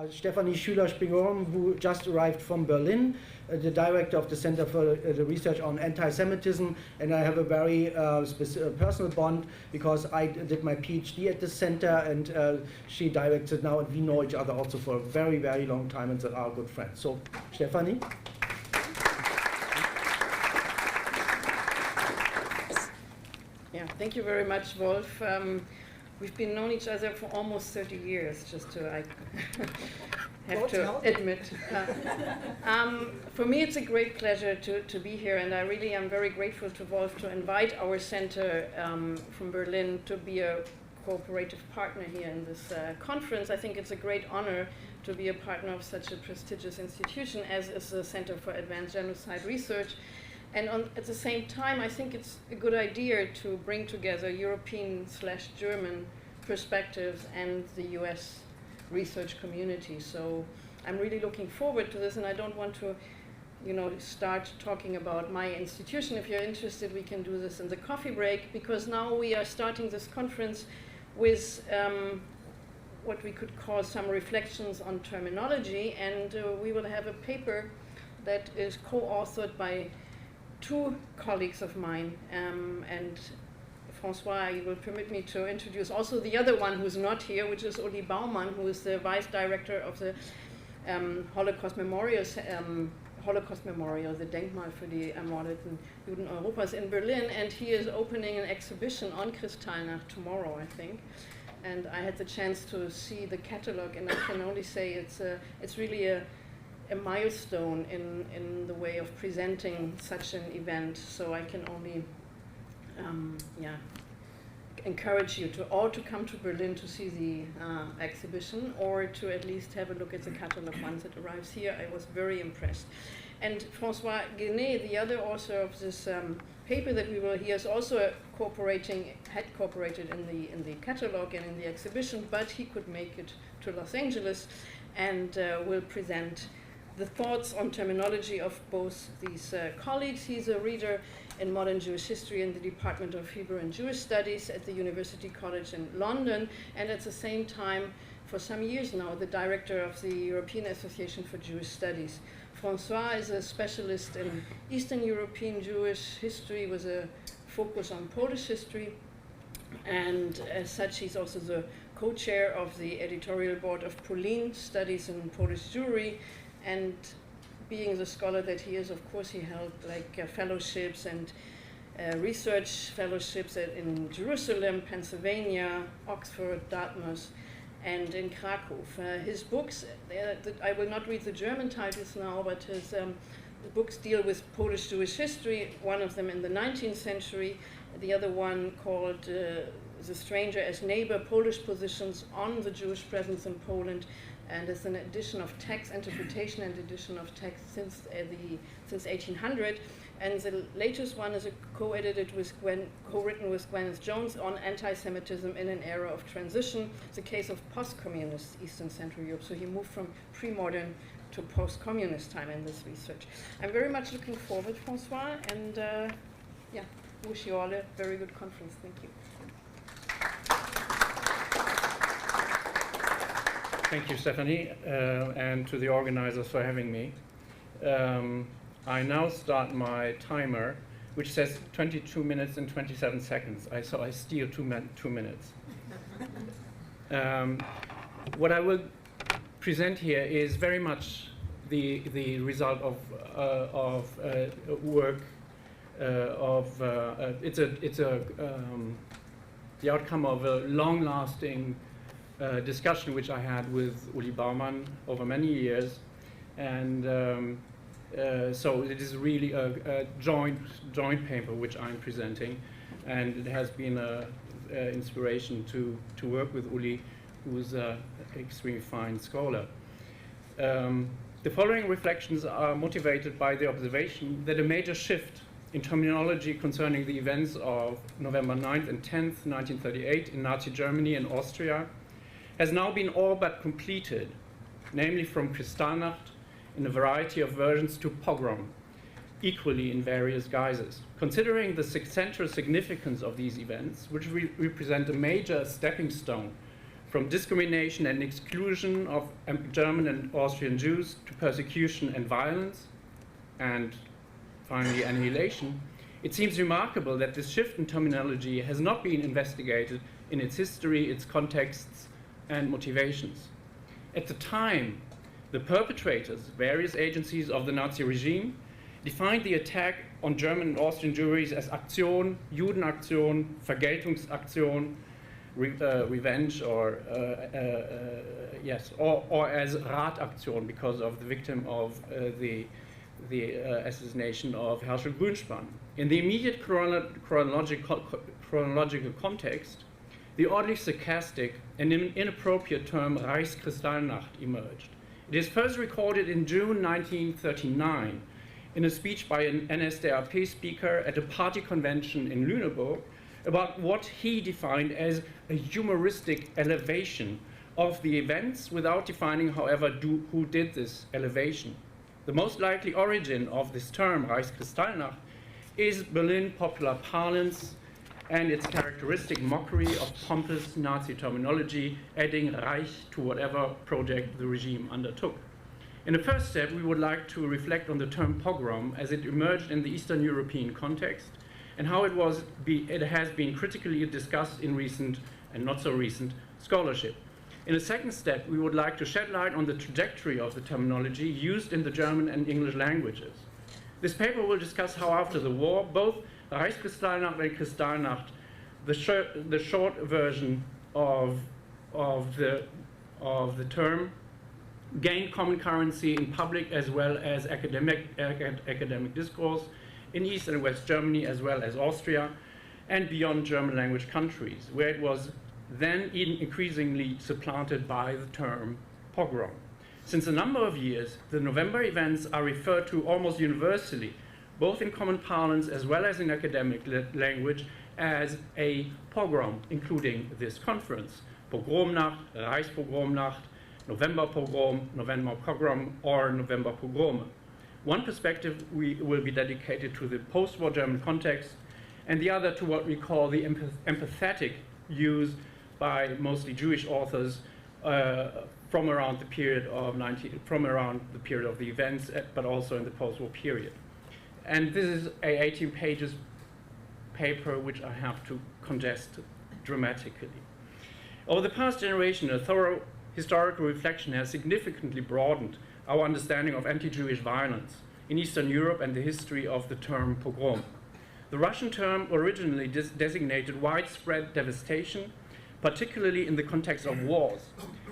Stefanie ler-Springorum, who just arrived from Berlin, the director of the Center for the Research on Anti-Semitism, and I have a very personal bond because I did my PhD at the center, and she directs it now, and we know each other also for a very, very long time, and are good friends. So, Stefanie? Yeah, thank you very much, Wolf. We've been known each other for almost 30 years, just to have to admit. For me, it's a great pleasure to be here, and I really am very grateful to Wolf to invite our center from Berlin to be a cooperative partner here in this conference. I think it's a great honor to be a partner of such a prestigious institution as is the Center for Advanced Genocide Research. And at the same time, I think it's a good idea to bring together European/German perspectives and the US research community. So I'm really looking forward to this, and I don't want to, start talking about my institution. If you're interested, we can do this in the coffee break, because now we are starting this conference with what we could call some reflections on terminology, and we will have a paper that is co-authored by two colleagues of mine, and François, you will permit me to introduce also the other one who's not here, which is Ulrich Baumann, who is the vice director of the Holocaust Memorial, the Denkmal für die ermordeten Juden Europas in Berlin, and he is opening an exhibition on Kristallnacht tomorrow, I think. And I had the chance to see the catalog, and I can only say it's really a milestone in the way of presenting such an event. So I can only encourage you all to come to Berlin to see the exhibition, or to at least have a look at the catalog once it arrives here. I was very impressed. And François Guesnet, the other author of this paper that we will hear, is also had cooperated in the catalog and in the exhibition, but he could make it to Los Angeles and will present the thoughts on terminology of both these colleagues. He's a reader in modern Jewish history in the Department of Hebrew and Jewish Studies at the University College in London, and at the same time, for some years now, the director of the European Association for Jewish Studies. François is a specialist in Eastern European Jewish history with a focus on Polish history, and as such, he's also the co-chair of the editorial board of Polin Studies in Polish Jewry. And being the scholar that he is, of course, he held fellowships and research fellowships in Jerusalem, Pennsylvania, Oxford, Dartmouth, and in Krakow. His books, I will not read the German titles now, but his books deal with Polish Jewish history, one of them in the 19th century, the other one called The Stranger as Neighbor, Polish Positions on the Jewish Presence in Poland, and it's an edition of text, interpretation and edition of text since 1800. And the latest one is co-written with Gwyneth Jones on anti-Semitism in an era of transition, the case of post-communist Eastern Central Europe. So he moved from pre-modern to post-communist time in this research. I'm very much looking forward, François, and wish you all a very good conference. Thank you. Thank you, Stefanie, and to the organizers for having me. I now start my timer, which says 22 minutes and 27 seconds. So I steal 2 minutes. What I will present here is very much the result of work it's the outcome of a long-lasting discussion which I had with Ulrich Baumann over many years, and so it is really a joint paper which I'm presenting, and it has been an inspiration to work with Uli, who's an extremely fine scholar. The following reflections are motivated by the observation that a major shift in terminology concerning the events of November 9th and 10th, 1938 in Nazi Germany and Austria has now been all but completed, namely from Kristallnacht in a variety of versions to pogrom, equally in various guises. Considering the central significance of these events, which represent a major stepping stone from discrimination and exclusion of German and Austrian Jews to persecution and violence, and finally annihilation, it seems remarkable that this shift in terminology has not been investigated in its history, its contexts, and motivations. At the time, the perpetrators, various agencies of the Nazi regime, defined the attack on German and Austrian Jewries as Aktion, Judenaktion, Vergeltungsaktion, revenge, or as Rataktion, because of the victim of the assassination of Herschel Grünspan. In the immediate chronological context, the oddly sarcastic and inappropriate term Reichskristallnacht emerged. It is first recorded in June 1939 in a speech by an NSDAP speaker at a party convention in Lüneburg about what he defined as a humoristic elevation of the events, without defining, however, who did this elevation. The most likely origin of this term, Reichskristallnacht, is Berlin popular parlance and its characteristic mockery of pompous Nazi terminology, adding Reich to whatever project the regime undertook. In the first step, we would like to reflect on the term pogrom as it emerged in the Eastern European context and how it has been critically discussed in recent and not so recent scholarship. In a second step, we would like to shed light on the trajectory of the terminology used in the German and English languages. This paper will discuss how after the war, both Reichskristallnacht and Kristallnacht, the short version of the term, gained common currency in public as well as academic discourse in East and West Germany as well as Austria and beyond German language countries, where it was then increasingly supplanted by the term pogrom. Since a number of years, the November events are referred to almost universally, both in common parlance as well as in academic language, as a pogrom, including this conference. Pogromnacht, Reichspogromnacht, November pogrom, November pogrom, or November pogrome. One perspective will be dedicated to the post-war German context, and the other to what we call the empathetic use by mostly Jewish authors from around the period of the events, but also in the post-war period. And this is a 18 pages paper which I have to congest dramatically. Over the past generation, a thorough historical reflection has significantly broadened our understanding of anti-Jewish violence in Eastern Europe and the history of the term pogrom. The Russian term originally designated widespread devastation, particularly in the context of wars.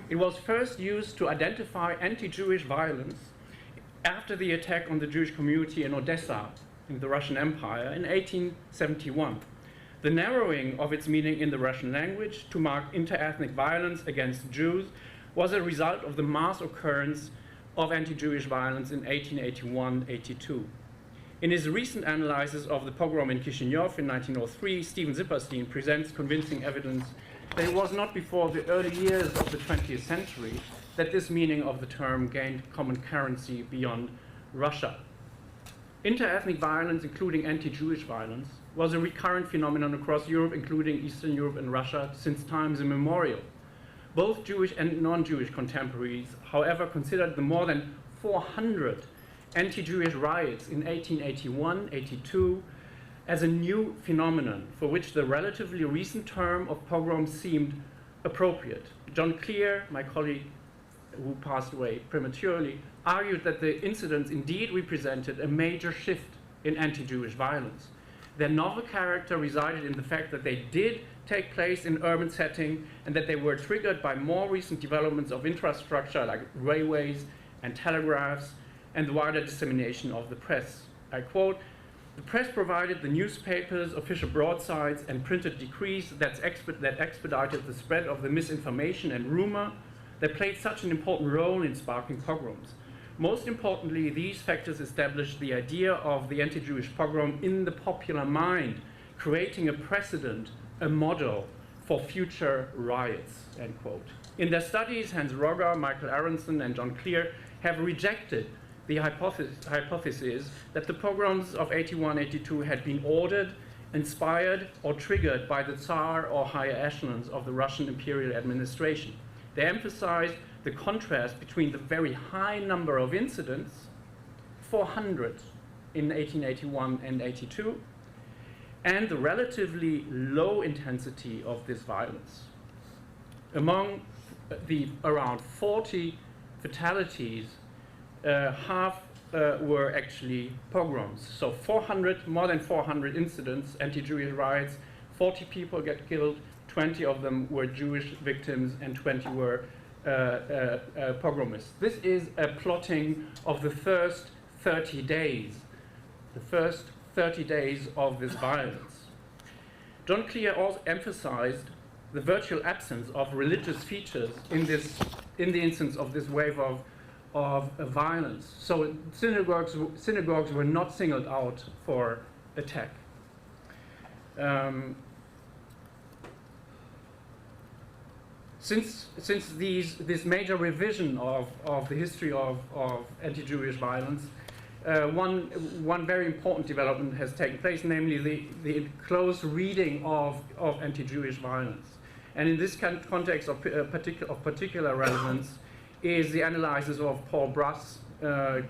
It was first used to identify anti-Jewish violence after the attack on the Jewish community in Odessa in the Russian Empire in 1871. The narrowing of its meaning in the Russian language to mark inter-ethnic violence against Jews was a result of the mass occurrence of anti-Jewish violence in 1881-82. In his recent analysis of the pogrom in Chisinau in 1903, Steven Zipperstein presents convincing evidence that it was not before the early years of the 20th century that this meaning of the term gained common currency beyond Russia. Inter-ethnic violence, including anti-Jewish violence, was a recurrent phenomenon across Europe, including Eastern Europe and Russia, since times immemorial. Both Jewish and non-Jewish contemporaries, however, considered the more than 400 anti-Jewish riots in 1881-82 as a new phenomenon for which the relatively recent term of pogrom seemed appropriate. John Clear, my colleague who passed away prematurely, argued that the incidents indeed represented a major shift in anti-Jewish violence. Their novel character resided in the fact that they did take place in urban setting and that they were triggered by more recent developments of infrastructure like railways and telegraphs and the wider dissemination of the press. I quote, "The press provided the newspapers, official broadsides, and printed decrees that expedited the spread of the misinformation and rumor that played such an important role in sparking pogroms. Most importantly, these factors established the idea of the anti-Jewish pogrom in the popular mind, creating a precedent, a model for future riots," end quote. In their studies, Hans Rogger, Michael Aronson, and John Clear have rejected the hypothesis that the pogroms of 81-82 had been ordered inspired or triggered by the Tsar or higher echelons of the Russian imperial administration. They emphasized the contrast between the very high number of incidents, 400 in 1881 and 82, and the relatively low intensity of this violence. Among the around 40 fatalities, half were actually pogroms. So more than 400 incidents, anti-Jewish riots, 40 people get killed, 20 of them were Jewish victims, and 20 were pogromists. This is a plotting of the first 30 days, of this violence. John Clear also emphasized the virtual absence of religious features in the instance of this wave of violence. So synagogues were not singled out for attack. Since this major revision of the history of anti-Jewish violence, one very important development has taken place, namely the close reading of anti-Jewish violence. And in this context of particular relevance is the analysis of Paul Brass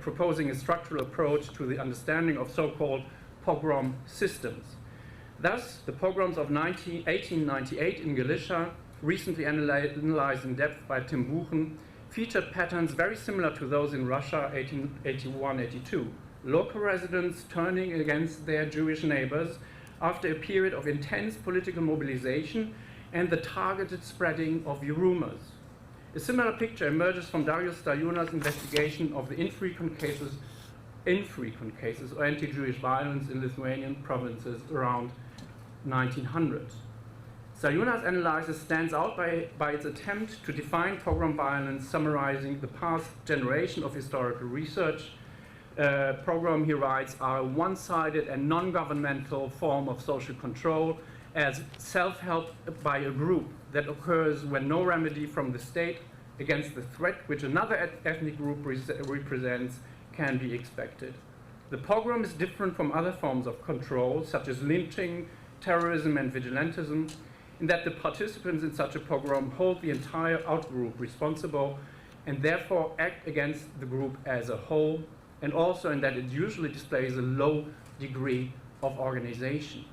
proposing a structural approach to the understanding of so-called pogrom systems. Thus, the pogroms of 1898 in Galicia, recently analyzed in depth by Tim Buchen, featured patterns very similar to those in Russia 1881-82. Local residents turning against their Jewish neighbors after a period of intense political mobilization and the targeted spreading of rumors. A similar picture emerges from Darius Stajuna's investigation of the infrequent cases of anti-Jewish violence in Lithuanian provinces around 1900. Stajuna's analysis stands out by its attempt to define pogrom violence, summarizing the past generation of historical research. Pogrom, he writes, are a one-sided and non-governmental form of social control as self-help by a group that occurs when no remedy from the state against the threat which another ethnic group represents can be expected. The pogrom is different from other forms of control, such as lynching, terrorism, and vigilantism, in that the participants in such a pogrom hold the entire outgroup responsible and therefore act against the group as a whole, and also in that it usually displays a low degree of organization.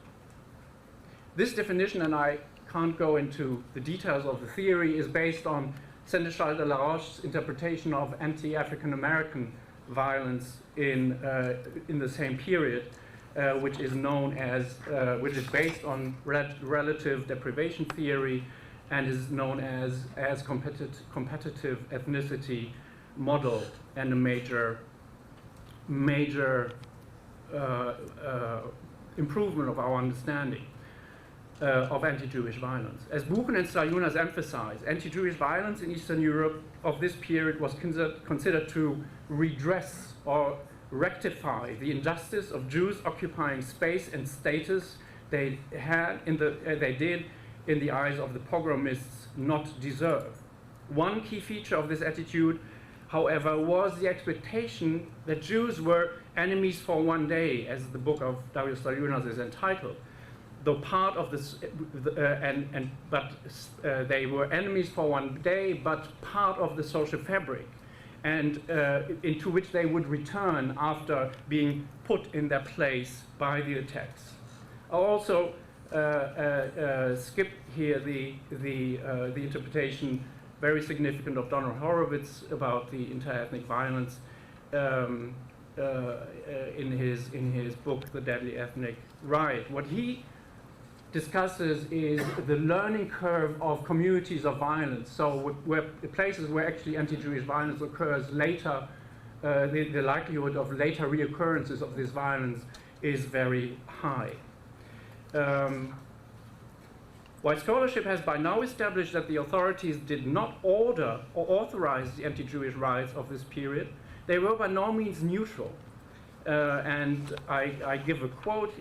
This definition, and I can't go into the details of the theory, is based on Seneschal de la Roche's interpretation of anti-African American violence in the same period, which is known as, which is based on relative deprivation theory and is known as competitive ethnicity model, and a major improvement of our understanding of anti-Jewish violence. As Buchen and Stajunas emphasize, anti-Jewish violence in Eastern Europe of this period was considered to redress or rectify the injustice of Jews occupying space and status they did, in the eyes of the pogromists, not deserve. One key feature of this attitude, however, was the expectation that Jews were enemies for one day, as the book of Darius Stajunas is entitled. Though part of this, they were enemies for one day, but part of the social fabric, and into which they would return after being put in their place by the attacks. I'll also skip here the interpretation, very significant, of Donald Horowitz about the inter-ethnic violence in his book, The Deadly Ethnic Riot. What he discusses is the learning curve of communities of violence. So places where actually anti-Jewish violence occurs later, the likelihood of later reoccurrences of this violence is very high. While scholarship has by now established that the authorities did not order or authorize the anti-Jewish riots of this period, they were by no means neutral. And I give a quote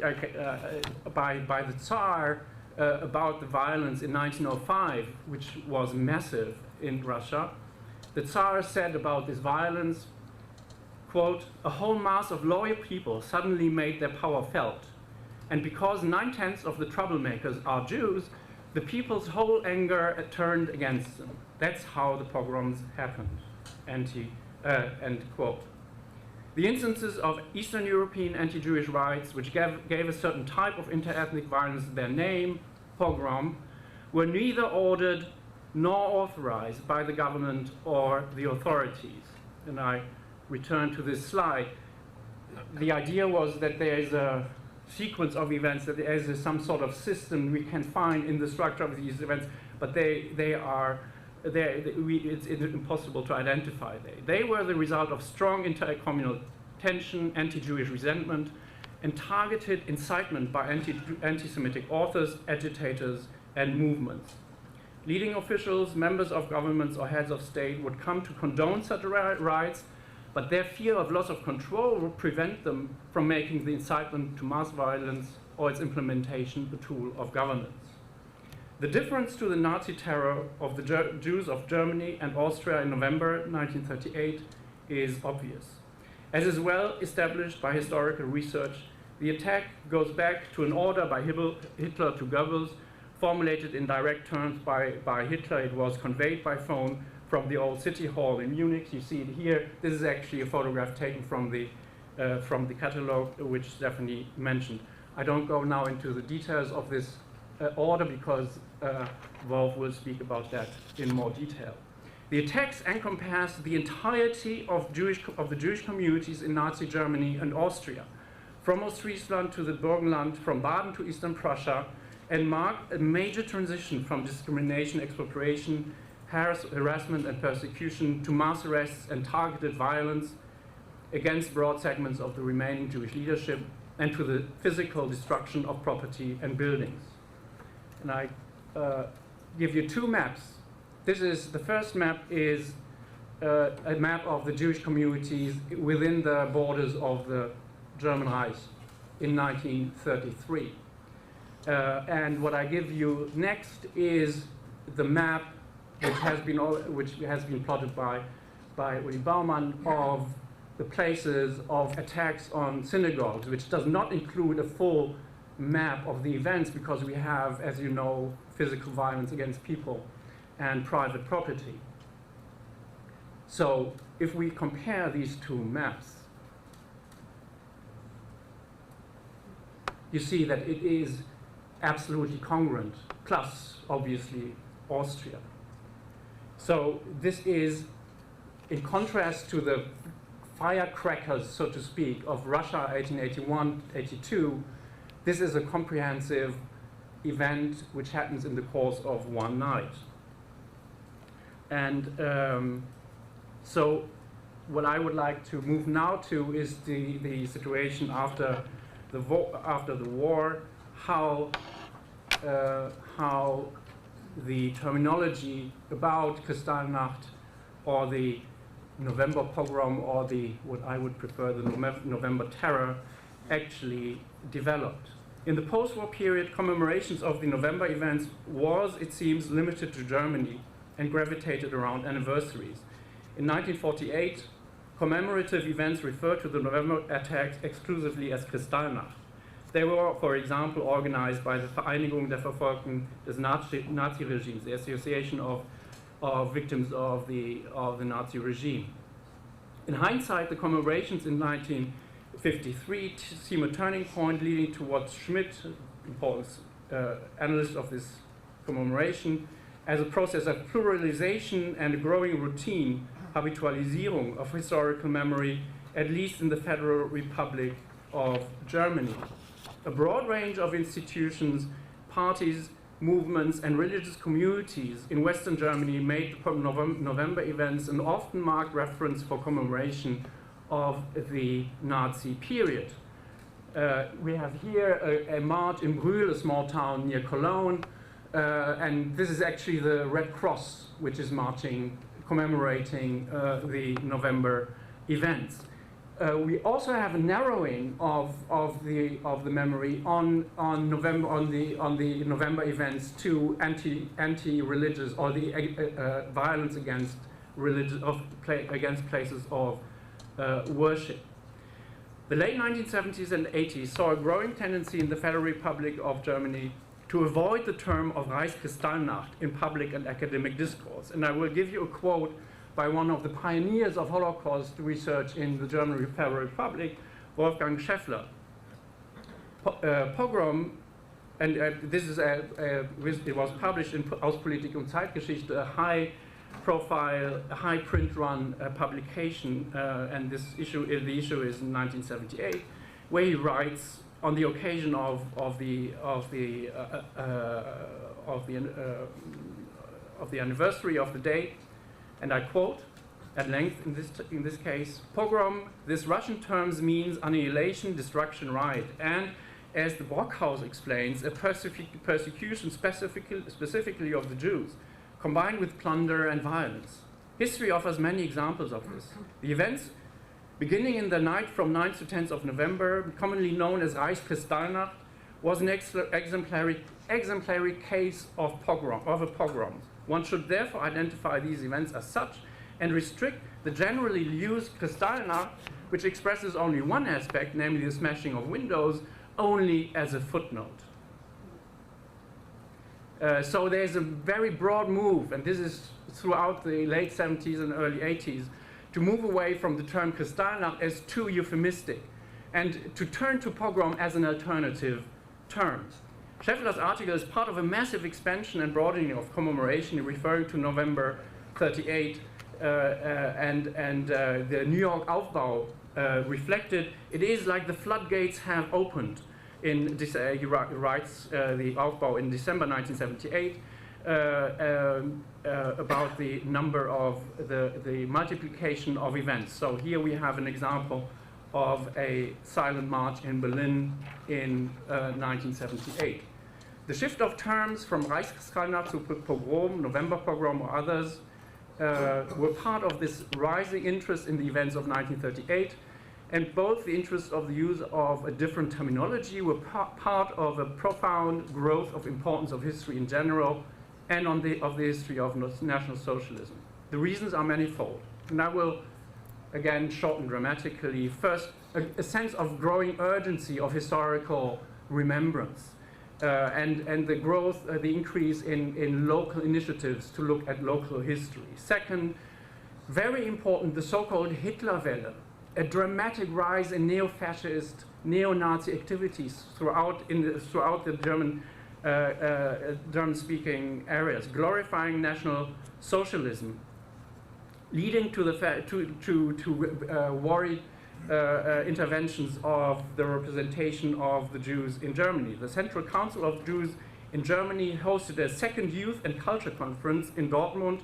by the Tsar about the violence in 1905, which was massive in Russia. The Tsar said about this violence, quote, "A whole mass of loyal people suddenly made their power felt. And because 9/10 of the troublemakers are Jews, the people's whole anger turned against them. That's how the pogroms happened. End quote. The instances of Eastern European anti-Jewish riots, which gave a certain type of inter-ethnic violence their name, pogrom, were neither ordered nor authorized by the government or the authorities. And I return to this slide. The idea was that there is a sequence of events, that there is some sort of system we can find in the structure of these events, but it's impossible to identify. They were the result of strong inter-communal tension, anti-Jewish resentment, and targeted incitement by anti-Semitic authors, agitators, and movements. Leading officials, members of governments, or heads of state would come to condone such riots, but their fear of loss of control would prevent them from making the incitement to mass violence or its implementation a tool of governance. The difference to the Nazi terror of the Jews of Germany and Austria in November 1938 is obvious. As is well established by historical research, the attack goes back to an order by Hitler to Goebbels, formulated in direct terms by Hitler. It was conveyed by phone from the old city hall in Munich. You see it here. This is actually a photograph taken from the catalogue, which Stefanie mentioned. I don't go now into the details of this order because Wolf will speak about that in more detail. The attacks encompass the entirety of the Jewish communities in Nazi Germany and Austria, from Ostfriesland to the Burgenland, from Baden to Eastern Prussia, and mark a major transition from discrimination, expropriation, harassment and persecution to mass arrests and targeted violence against broad segments of the remaining Jewish leadership, and to the physical destruction of property and buildings. And I give you two maps. The first map is a map of the Jewish communities within the borders of the German Reich in 1933. And what I give you next is the map which has been plotted by Ulrich Baumann of the places of attacks on synagogues, which does not include a full map of the events because we have, as you know, physical violence against people and private property. So if we compare these two maps, you see that it is absolutely congruent, plus obviously Austria. So this is in contrast to the firecrackers, so to speak, of Russia 1881-82. This is a comprehensive event which happens in the course of one night. And so what I would like to move now to is the situation after the war, how the terminology about Kristallnacht or the November pogrom or what I would prefer, the November terror, actually developed. In the post-war period, commemorations of the November events was, it seems, limited to Germany and gravitated around anniversaries. In 1948, commemorative events referred to the November attacks exclusively as Kristallnacht. They were, for example, organized by the Vereinigung der Verfolgten des Nazi-Regimes, the Association of Victims of the Nazi regime. In hindsight, the commemorations in 1953 seem a turning point leading towards Schmidt, important analyst of this commemoration, as a process of pluralization and a growing routine, Habitualisierung of historical memory, at least in the Federal Republic of Germany. A broad range of institutions, parties, movements, and religious communities in Western Germany made November events an often marked reference for commemoration of the Nazi period. We have here a march in Brühl, a small town near Cologne, and this is actually the Red Cross, which is marching, commemorating the November events. We also have a narrowing of the memory on the November events to anti-religious or the violence against against places of worship. The late 1970s and 80s saw a growing tendency in the Federal Republic of Germany to avoid the term of Kristallnacht in public and academic discourse. And I will give you a quote by one of the pioneers of Holocaust research in the German Federal Republic, Wolfgang Schäffler. Pogrom, and this is it was published in Aus Politik und Zeitgeschichte, a high-profile, high-print-run publication, and the issue is in 1978, where he writes on the occasion of the anniversary of the date, and I quote at length in this case: "Pogrom, this Russian term means annihilation, destruction, riot, and as the Brockhaus explains, a persecution specifically of the Jews, combined with plunder and violence. History offers many examples of this. The events beginning in the night from 9th to 10th of November, commonly known as Kristallnacht, was an exemplary case of a pogrom. One should therefore identify these events as such and restrict the generally used Kristallnacht, which expresses only one aspect, namely the smashing of windows, only as a footnote." So there's a very broad move, and this is throughout the late 70s and early 80s, to move away from the term Kristallnacht as too euphemistic, and to turn to pogrom as an alternative term. Schäffler's article is part of a massive expansion and broadening of commemoration, referring to November 38, and the New York Aufbau reflected. It is like the floodgates have opened. In this, he writes the Aufbau in December 1978 about the number of the multiplication of events. So here we have an example of a silent march in Berlin in 1978. The shift of terms from Reichskristallnacht to pogrom, November pogrom, or others were part of this rising interest in the events of 1938. And both the interests of the use of a different terminology were part of a profound growth of importance of history in general and of the history of National Socialism. The reasons are manifold, and I will again shorten dramatically. First, a sense of growing urgency of historical remembrance, and the growth, the increase in local initiatives to look at local history. Second, very important, the so-called Hitlerwelle, a dramatic rise in neo-fascist, neo-Nazi activities throughout the German-speaking areas, glorifying National Socialism, leading to worried interventions of the representation of the Jews in Germany. The Central Council of Jews in Germany hosted a second Youth and Culture Conference in Dortmund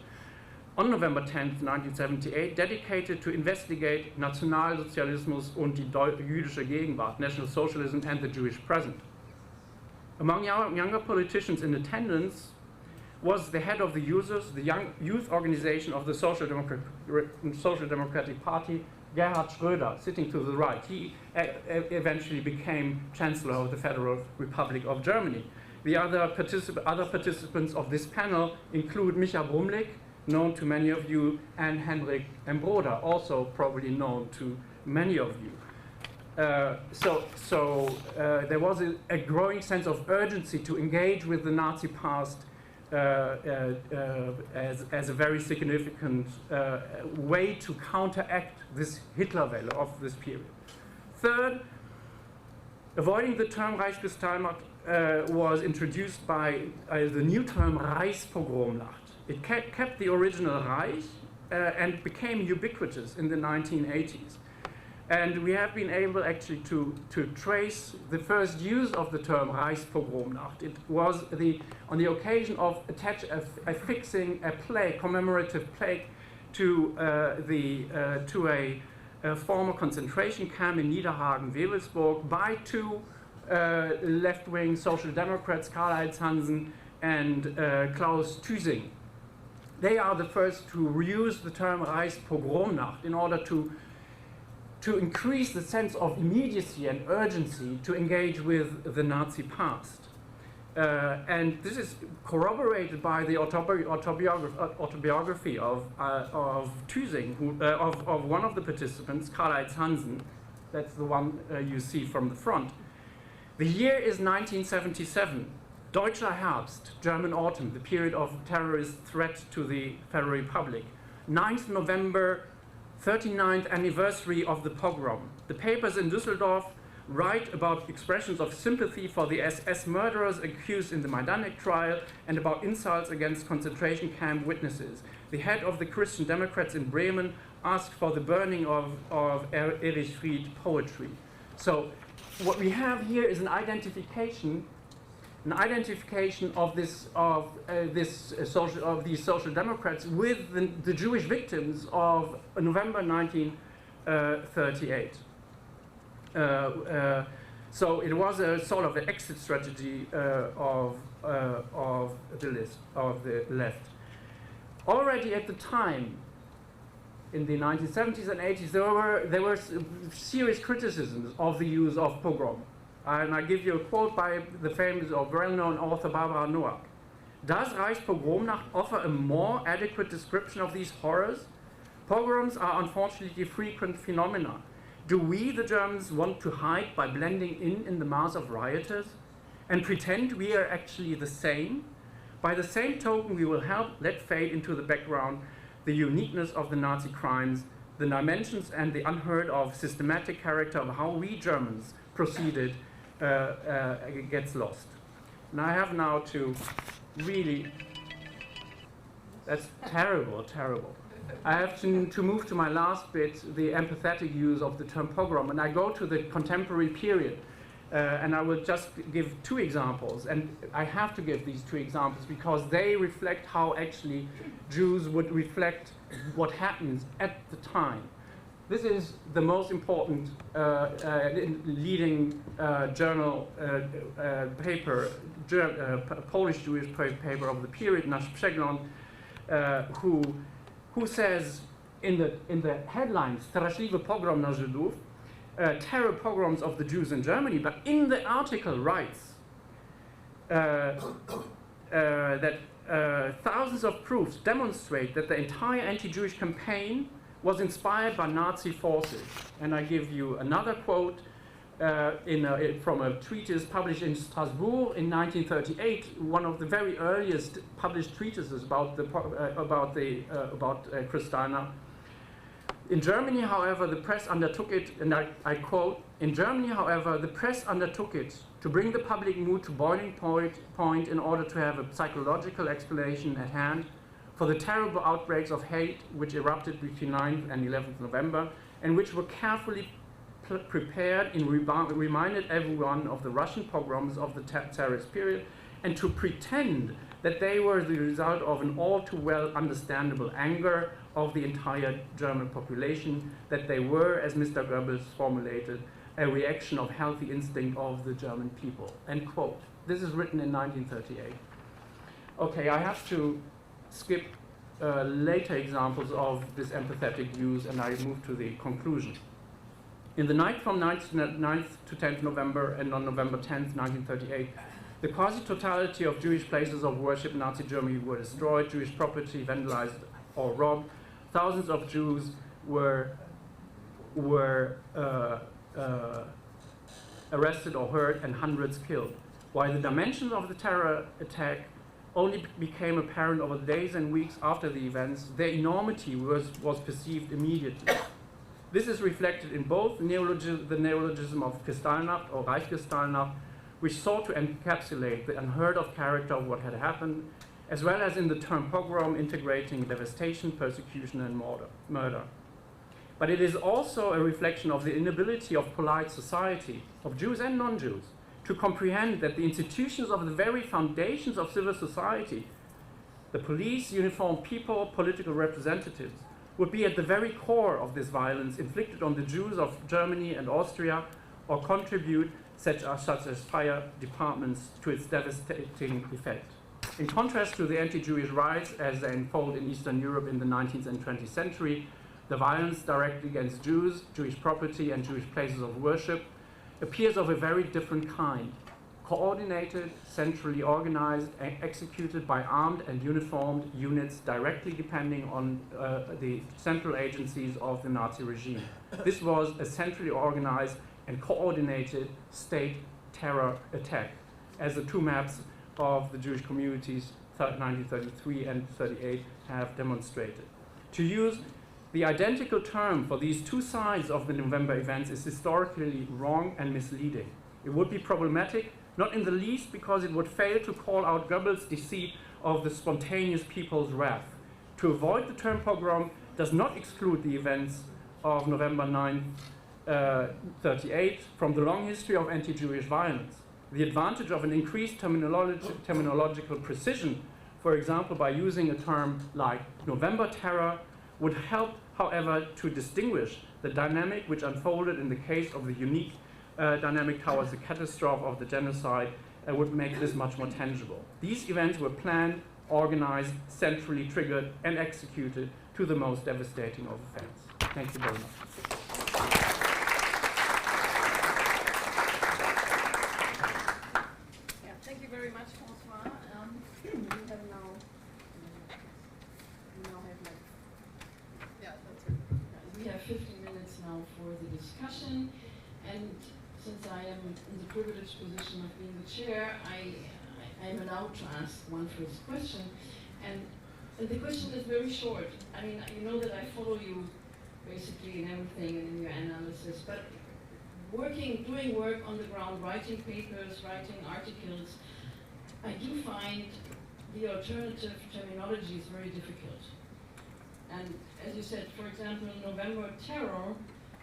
on November 10, 1978, dedicated to investigate Nationalsozialismus und die jüdische Gegenwart, National Socialism and the Jewish present. Among younger politicians in attendance was the head of the youth organization of the Social Democratic Party, Gerhard Schröder, sitting to the right. He eventually became Chancellor of the Federal Republic of Germany. The other participants of this panel include Micha Brumlik, known to many of you, and Henrik Embroda, also probably known to many of you. So there was a growing sense of urgency to engage with the Nazi past as a very significant way to counteract this Hitlerwelle of this period. Third, avoiding the term Reichskristallnacht was introduced by the new term Reichspogromnacht. It kept the original Reich and became ubiquitous in the 1980s. And we have been able actually to trace the first use of the term Reichspogromnacht. It was on the occasion of affixing a plaque, commemorative plaque, to a former concentration camp in Niederhagen-Wewelsburg by two left-wing social democrats, Karl-Heinz Hansen and Klaus Thysing. They are the first to reuse the term Reichspogromnacht in order to increase the sense of immediacy and urgency to engage with the Nazi past. And this is corroborated by the autobiography of Thysing, of one of the participants, Karl-Heinz Hansen, That's the one you see from the front. The year is 1977. Deutscher Herbst, German autumn, the period of terrorist threat to the Federal Republic. 9th November, 39th anniversary of the pogrom. The papers in Düsseldorf write about expressions of sympathy for the SS murderers accused in the Majdanek trial and about insults against concentration camp witnesses. The head of the Christian Democrats in Bremen asked for the burning of Erich Fried poetry. So what we have here is an identification of these social democrats with the Jewish victims of November 1938. So it was a sort of an exit strategy of the left. Already at the time, in the 1970s and 80s, there were serious criticisms of the use of pogrom. And I give you a quote by the famous or well-known author Barbara Noack. Does Reichspogromnacht offer a more adequate description of these horrors? Pogroms are unfortunately frequent phenomena. Do we, the Germans, want to hide by blending in the mass of rioters and pretend we are actually the same? By the same token, we will help let fade into the background the uniqueness of the Nazi crimes, the dimensions and the unheard of systematic character of how we Germans proceeded gets lost. And I have now to really, that's terrible, terrible. I have to move to my last bit, the empathetic use of the term pogrom, and I go to the contemporary period. And I will just give two examples, and I have to give these two examples because they reflect how actually Jews would reflect what happens at the time. This is the most important leading journal paper, Polish Jewish paper of the period, Nasz Przegląd, who says in the headline, Straszliwy pogrom na Żydów, terror pogroms of the Jews in Germany, but in the article writes that thousands of proofs demonstrate that the entire anti-Jewish campaign was inspired by Nazi forces. And I give you another quote from a treatise published in Strasbourg in 1938, one of the very earliest published treatises about Kristallnacht. In Germany, however, the press undertook it, and I quote, in Germany, however, the press undertook it to bring the public mood to boiling point in order to have a psychological explanation at hand for the terrible outbreaks of hate which erupted between 9th and 11th November, and which were carefully prepared and reminded everyone of the Russian pogroms of the terrorist period, and to pretend that they were the result of an all too well understandable anger of the entire German population, that they were, as Mr. Goebbels formulated, a reaction of healthy instinct of the German people, end quote. This is written in 1938. Okay, I have to skip later examples of this empathetic use, and I move to the conclusion. In the night from 9th to 10th November and on November 10th, 1938, the quasi-totality of Jewish places of worship in Nazi Germany were destroyed, Jewish property vandalized or robbed. Thousands of Jews were arrested or hurt, and hundreds killed. While the dimensions of the terror attack only became apparent over days and weeks after the events, their enormity was perceived immediately. This is reflected in both the neologism of Kristallnacht or Reichskristallnacht, which sought to encapsulate the unheard of character of what had happened, as well as in the term pogrom, integrating devastation, persecution, and murder. But it is also a reflection of the inability of polite society, of Jews and non-Jews, to comprehend that the institutions of the very foundations of civil society, the police, uniformed people, political representatives, would be at the very core of this violence inflicted on the Jews of Germany and Austria, or contribute, such as fire departments, to its devastating effect. In contrast to the anti-Jewish riots as they unfold in Eastern Europe in the 19th and 20th century, the violence directed against Jews, Jewish property, and Jewish places of worship appears of a very different kind. coordinated, centrally organized, executed by armed and uniformed units directly depending on the central agencies of the Nazi regime. This was a centrally organized and coordinated state terror attack, as the two maps of the Jewish communities 1933 and 38 have demonstrated. To use the identical term for these two sides of the November events is historically wrong and misleading. It would be problematic, not in the least because it would fail to call out Goebbels' deceit of the spontaneous people's wrath. To avoid the term pogrom does not exclude the events of November 9, 38 from the long history of anti-Jewish violence. The advantage of an increased terminological precision, for example, by using a term like November terror, would help, however, to distinguish the dynamic which unfolded in the case of the unique dynamic towards the catastrophe of the genocide, would make this much more tangible. These events were planned, organized, centrally triggered, and executed to the most devastating of effects. Thank you very much. Thank you very much, François. We have now that's it. We have 15 minutes now for the discussion, and since I am in the privileged position of being the chair, I am allowed to ask one first question, and the question is very short. I mean, you know that I follow you basically in everything and in your analysis, but doing work on the ground, writing papers, writing articles, I do find the alternative terminology is very difficult. And as you said, for example, November terror,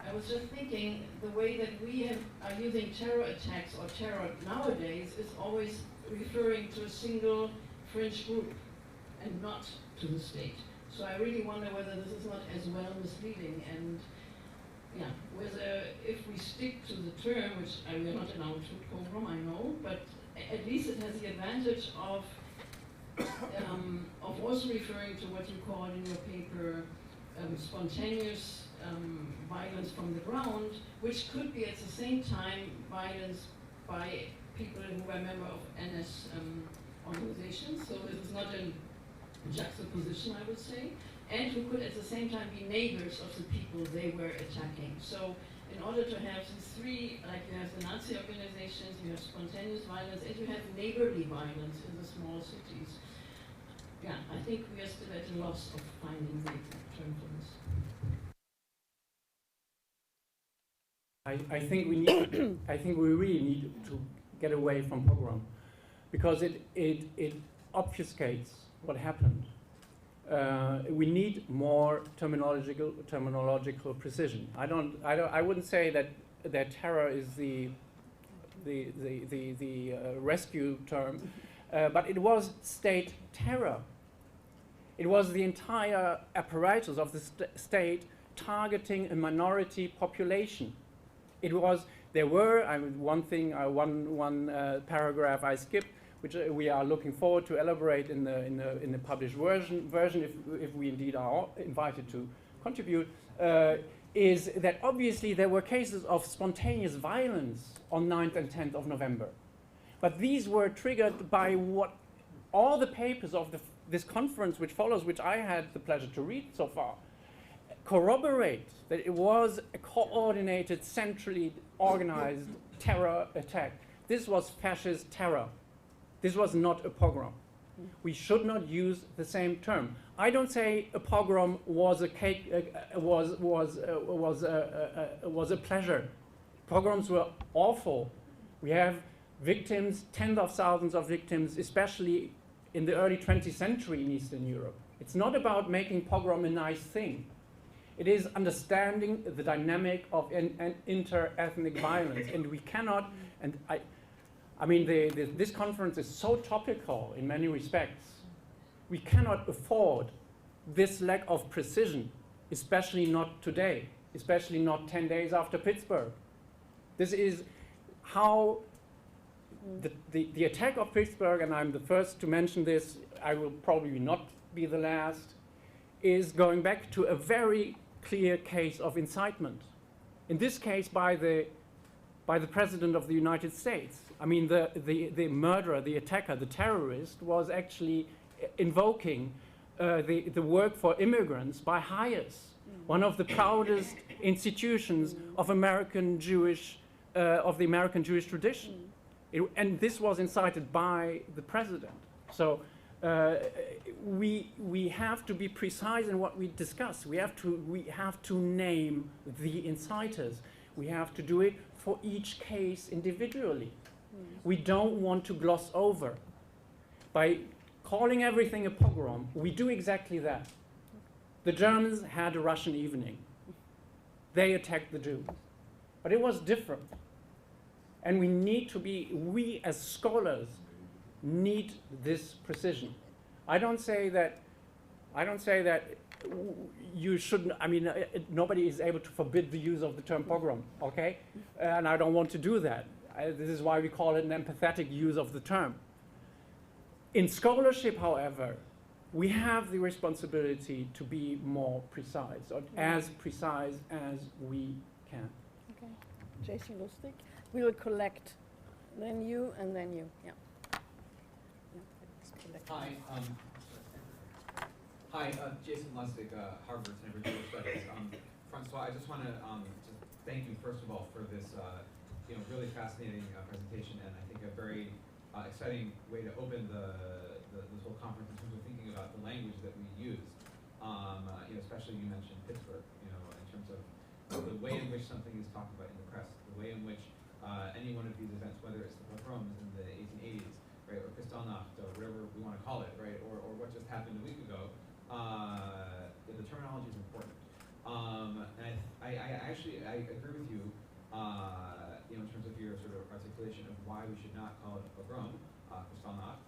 I was just thinking the way that we are using terror attacks or terror nowadays is always referring to a single fringe group and not to the state. So I really wonder whether this is not as well misleading, and whether if we stick to the term, which we are not allowed to pogrom, I know, but at least it has the advantage of also referring to what you call in your paper spontaneous violence from the ground, which could be at the same time violence by people who are members of NS organizations. So this is not a juxtaposition, I would say, and who could at the same time be neighbors of the people they were attacking. So in order to have these three, like you have the Nazi organizations, you have spontaneous violence, and you have neighborly violence in the small cities. Yeah, I think we are still at a loss of finding the exact term for this. I think we need. I think we really need to get away from pogrom, because it obfuscates what happened. We need more terminological precision. I wouldn't say that terror is the rescue term, but it was state terror. It was the entire apparatus of the state targeting a minority population. It was, there were, one paragraph I skipped, which we are looking forward to elaborate in the published version if we indeed are invited to contribute, is that obviously there were cases of spontaneous violence on 9th and 10th of November. But these were triggered by what all the papers of this conference which follows, which I had the pleasure to read so far, corroborate that it was a coordinated, centrally organized terror attack. This was fascist terror. This was not a pogrom. We should not use the same term. I don't say a pogrom was a pleasure. Pogroms were awful. We have victims, tens of thousands of victims, especially in the early 20th century in Eastern Europe. It's not about making pogrom a nice thing. It is understanding the dynamic of inter-ethnic violence, and we cannot, and I mean, this conference is so topical in many respects. We cannot afford this lack of precision, especially not today, especially not 10 days after Pittsburgh. This is how the attack of Pittsburgh, and I'm the first to mention this, I will probably not be the last, is going back to a very clear case of incitement. In this case, by the by the President of the United States. I mean, the murderer, the attacker, the terrorist was actually invoking the work for immigrants by HIAS, one of the proudest institutions of the American Jewish tradition. And this was incited by the president. So we have to be precise in what we discuss. We have to name the inciters. We have to do it for each case individually. We don't want to gloss over. By calling everything a pogrom, we do exactly that. The Germans had a Russian evening. They attacked the Jews. But it was different. And we as scholars need this precision. I don't say that you shouldn't, I mean, nobody is able to forbid the use of the term pogrom, okay? And I don't want to do that. This is why we call it an empathetic use of the term. In scholarship, however, we have the responsibility to be more precise, or as precise as we can. Okay. Jason Lustig. We will collect, then you, and then you. Yeah. Hi. Jason Lustig, Harvard Center for Jewish Studies. François, I just want to thank you first of all for this, really fascinating presentation, and I think a very exciting way to open this whole conference in terms of thinking about the language that we use. Especially you mentioned Pittsburgh. In terms of the way in which something is talked about in the press, the way in which any one of these events, whether it's the pogroms in the 1880s, right, or Kristallnacht, or whatever we want to call it, right, or what just happened a week ago, the terminology is important. And I agree with you, in terms of your sort of articulation of why we should not call it a pogrom, Kristallnacht.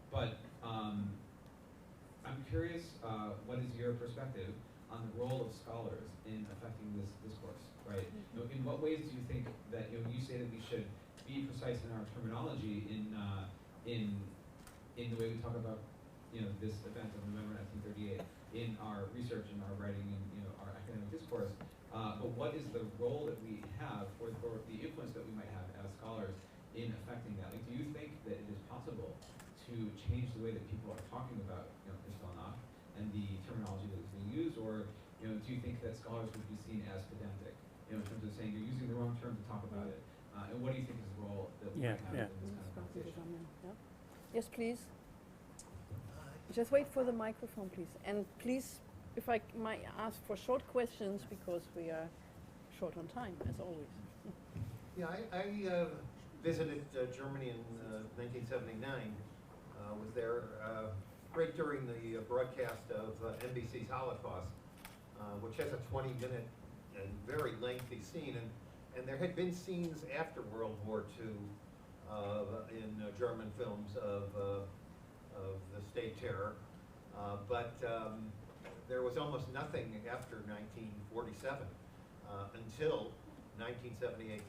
But I'm curious, what is your perspective on the role of scholars in affecting this discourse, right? In what ways do you think that you say that we should be precise in our terminology in the way we talk about this event of November 1938 in our research, in our writing, in our academic discourse? But what is the role that we have, or the influence that we might have as scholars in affecting that? Like, do you think that it is possible to change the way that people are talking about Kristallnacht and the terminology that is being used, or do you think that scholars would be seen as pedantic, in terms of saying you're using the wrong term to talk about it? And what do you think is the role that we have in this kind of conversation? Yes, please. Just wait for the microphone, please. And please, if I might ask for short questions, because we are short on time, as always. Yeah, I visited Germany in 1979. Was there right during the broadcast of NBC's Holocaust, which has a 20-minute and very lengthy scene. And there had been scenes after World War II in German films of the state terror, but there was almost nothing after 1947 until 1978-79.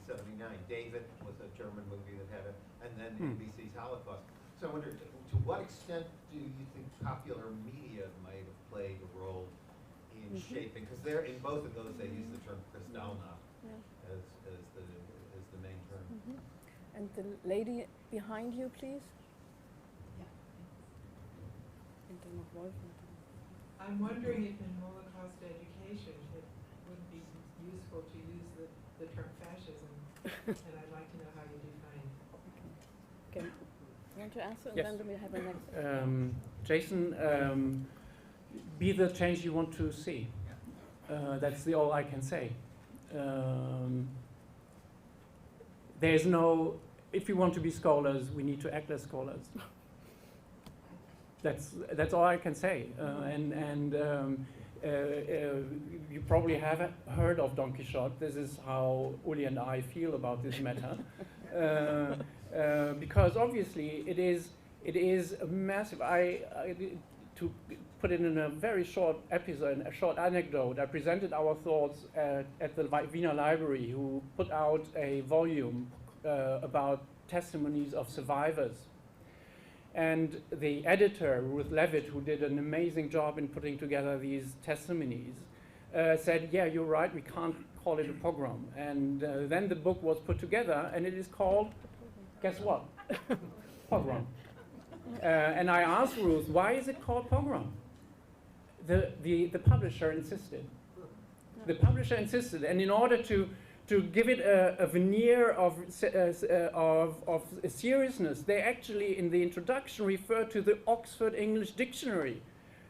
David was a German movie that had and then NBC's Holocaust. So I wonder, to what extent do you think popular media might have played a role in shaping? Because in both of those they use the term Kristallnacht as the main term. And the lady behind you, please. I'm wondering if in Holocaust education it would be useful to use the term fascism, and I'd like to know how you define it. Okay. You want to answer, and Yes. then we have a next. Jason, be the change you want to see. That's all I can say. There's no, if we want to be scholars, we need to act as scholars. That's all I can say. You probably have heard of Don Quixote. This is how Uli and I feel about this matter. Because obviously it is a massive. To put it in a very short episode, a short anecdote, I presented our thoughts at the Wiener Library, who put out a volume about testimonies of survivors. And the editor, Ruth Levitt, who did an amazing job in putting together these testimonies, said, yeah, you're right, we can't call it a pogrom. And then the book was put together, and it is called, guess what? Pogrom. And I asked Ruth, why is it called pogrom? The publisher insisted. The publisher insisted, and in order to give it a veneer of seriousness, they actually, in the introduction, refer to the Oxford English Dictionary,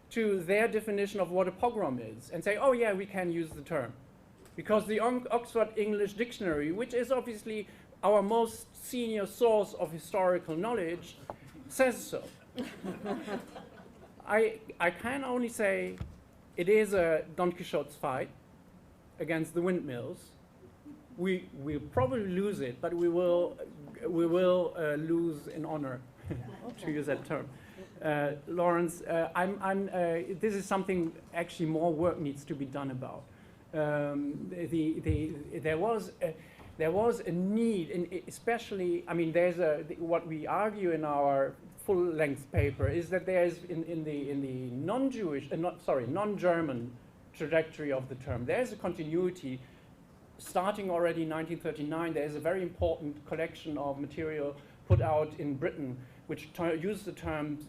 to their definition of what a pogrom is, and say, oh yeah, we can use the term. Because the Oxford English Dictionary, which is obviously our most senior source of historical knowledge, says so. I can only say it is a Don Quixote's fight against the windmills. We'll probably lose it, but we will lose in honor, to use that term. Lawrence, this is something actually more work needs to be done about. There was a need, especially, I mean, what we argue in our full-length paper is that there's in the non-German trajectory of the term, there's a continuity. Starting already in 1939, there's a very important collection of material put out in Britain which use the term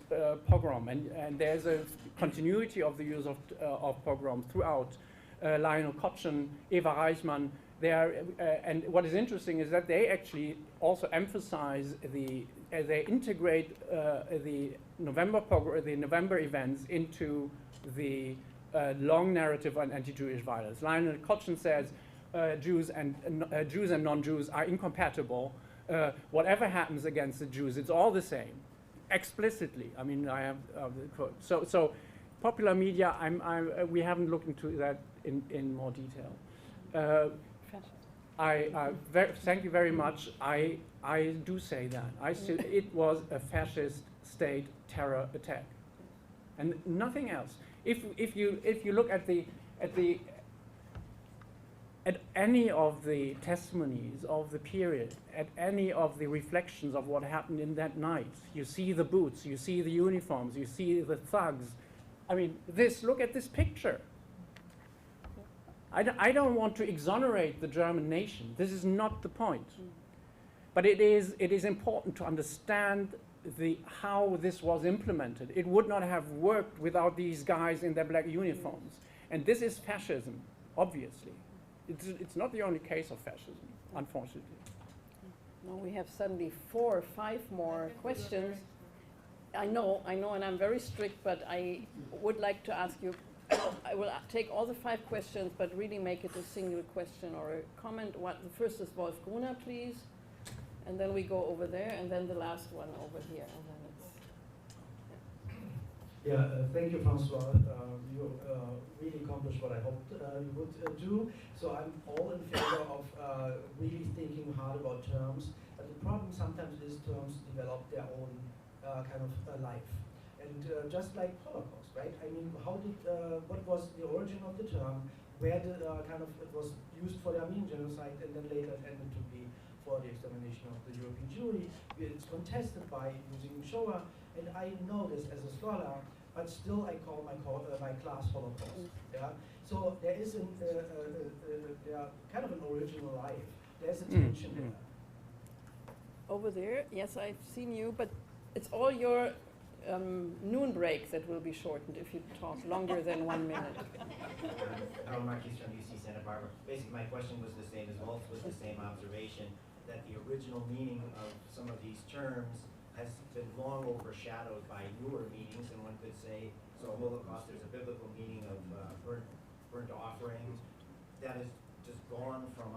pogrom, and there's a continuity of the use of pogrom throughout. Lionel Cotchin, Eva Reichmann, and what is interesting is that they actually also emphasize they integrate the November events into the long narrative on anti-Jewish violence. Lionel Cotchin says Jews and non-Jews are incompatible. Whatever happens against the Jews, it's all the same, explicitly. I mean, I have the quote. So popular media, we haven't looked into that in more detail. Thank you very much. I do say that. It was a fascist state terror attack, and nothing else. If you look at any of the testimonies of the period, at any of the reflections of what happened in that night, you see the boots, you see the uniforms, you see the thugs. I mean, look at this picture. I don't want to exonerate the German nation. This is not the point. But it is important to understand how this was implemented. It would not have worked without these guys in their black uniforms. And this is fascism, obviously. It's not the only case of fascism, unfortunately. Now we have suddenly 4 or 5 more questions. I know, and I'm very strict, but I would like to ask you, I will take all the 5 questions, but really make it a single question or a comment. The first is Wolf Gruner, please. And then we go over there, and then the last one over here. And then Thank you, François. You really accomplished what I hoped you would do. So I'm all in favor of really thinking hard about terms. But the problem sometimes is terms develop their own kind of life. And just like Holocaust, right? I mean, what was the origin of the term? Where did it was used for the Armenian genocide, and then later it ended to be for the extermination of the European Jewry. It's contested by using Shoah, and I know this as a scholar, but still I call my class Holocaust. Yeah. So there is kind of an original life. There's a tension there. over there, yes, I've seen you, but it's all your noon break that will be shortened if you talk longer than 1 minute. Harold Marquis from UC Santa Barbara. Basically, my question was the same as Wolf's, was the same observation, that the original meaning of some of these terms has been long overshadowed by newer meanings, and one could say, so Holocaust, there's a biblical meaning of burnt offerings. That is just gone from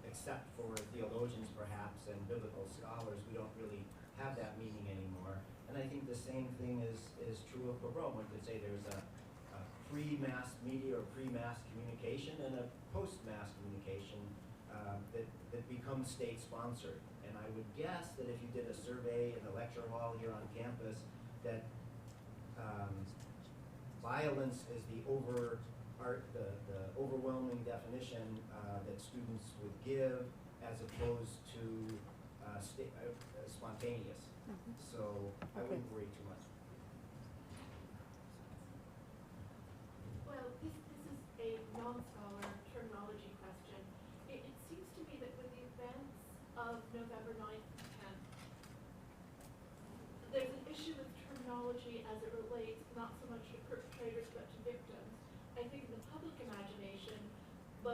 except for theologians perhaps and biblical scholars, we don't really have that meaning anymore. And I think the same thing is true of pogrom. One could say there's a pre-mass media or pre-mass communication and a post-mass communication that becomes state-sponsored. And I would guess that if you did a survey in the lecture hall here on campus, that violence is the overwhelming definition that students would give, as opposed to spontaneous. So I wouldn't worry too much. Well, this is a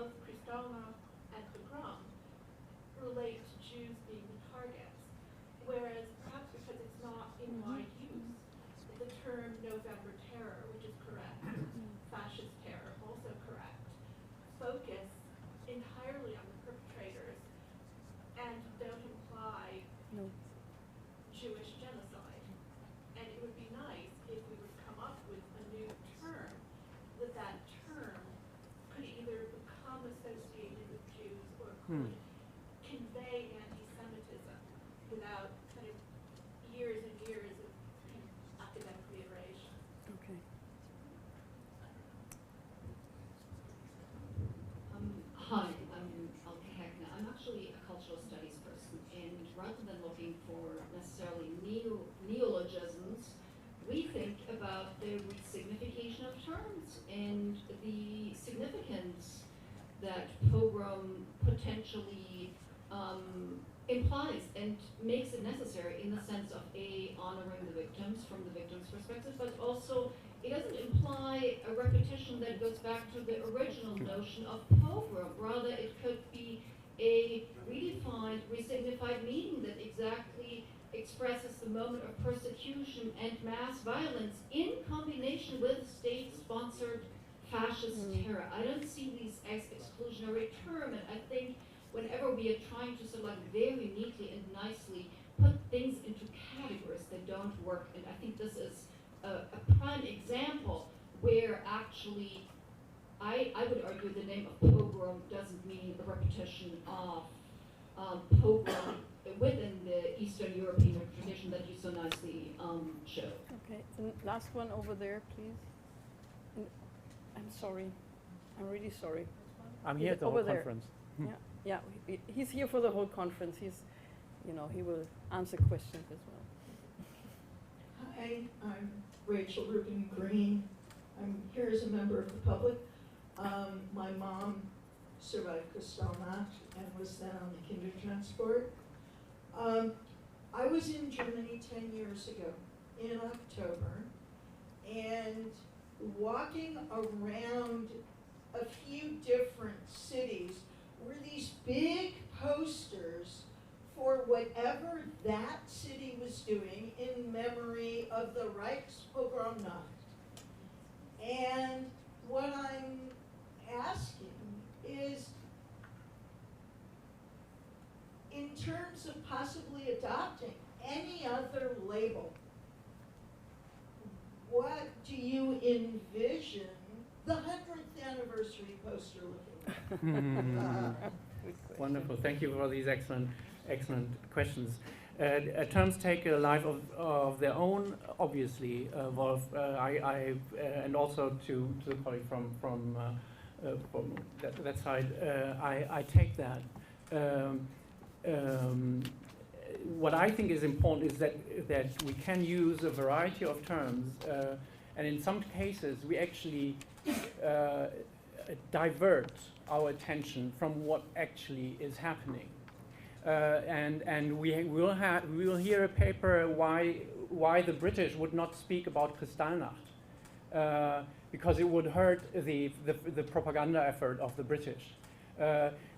both Kristallnacht and Pogrom relate to Jews being the targets, whereas perhaps because it's not in wide use, the term November terror, which is correct, fascist terror, also correct, focus entirely on the perpetrators and don't imply Jewish genocide. And it would be nice if we would come up with a new term, that term could either become associated with Jews or could convey anti-Semitism without kind of years and years of kind of academic reiteration. Okay. Hi, I'm Elke Heckner. I'm actually a cultural studies person, and rather than looking for necessarily neologisms, we think about the signification of terms and the significance that pogrom potentially implies and makes it necessary in the sense of honoring the victims from the victim's perspective, but also it doesn't imply a repetition that goes back to the original notion of pogrom. Rather, it could be a redefined, resignified meaning that exactly expresses the moment of persecution and mass violence in combination with state-sponsored fascist terror. I don't see these as exclusionary term, and I think whenever we are trying to sort of like very neatly and nicely put things into categories that don't work, and I think this is a prime example where actually I would argue the name of pogrom doesn't mean a repetition of pogrom within the Eastern European tradition that you so nicely showed. Okay, the last one over there, please. I'm sorry. I'm really sorry. I'm here at the whole conference. Yeah, he's here for the whole conference. He's, he will answer questions as well. Hi, I'm Rachel Rubin Green. I'm here as a member of the public. My mom survived Kristallnacht and was then on the Kindertransport. I was in Germany 10 years ago in October, and walking around a few different cities were these big posters for whatever that city was doing in memory of the Reichspogromnacht. And what I'm asking is, in terms of possibly adopting any other label, what do you envision the 100th anniversary poster looking like? Wonderful. Thank you for these excellent questions. Terms take a life of their own, obviously, Wolf. And also to the colleague from that side, I take that. What I think is important is that we can use a variety of terms, and in some cases we actually divert our attention from what actually is happening. And we will hear a paper why the British would not speak about Kristallnacht, because it would hurt the propaganda effort of the British.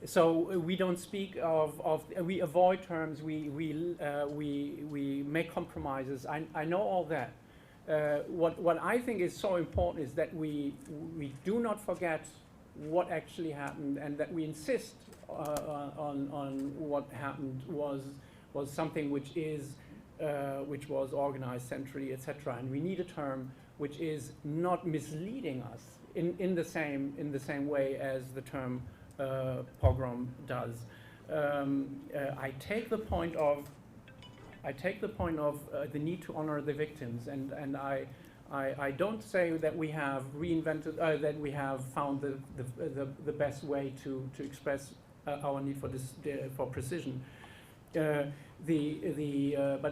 So we don't speak of we avoid terms, we make compromises. I know all that. What I think is so important is that we do not forget what actually happened, and that we insist on what happened was something which was organized centrally, etc. And we need a term which is not misleading us in the same way as the term pogrom does. I take the point of the need to honor the victims, and I don't say that we have reinvented, that we have found the best way to express our need for precision. But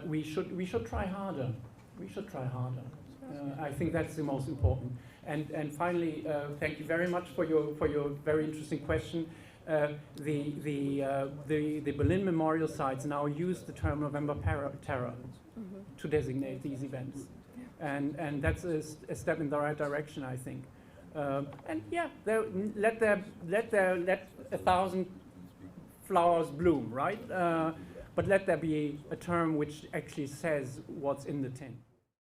we should try harder. We should try harder. I think that's the most important. And finally, thank you very much for your very interesting question. The Berlin memorial sites now use the term November terror to designate these events, and that's a step in the right direction, I think. And yeah, let 1,000 flowers bloom, right? But let there be a term which actually says what's in the tin.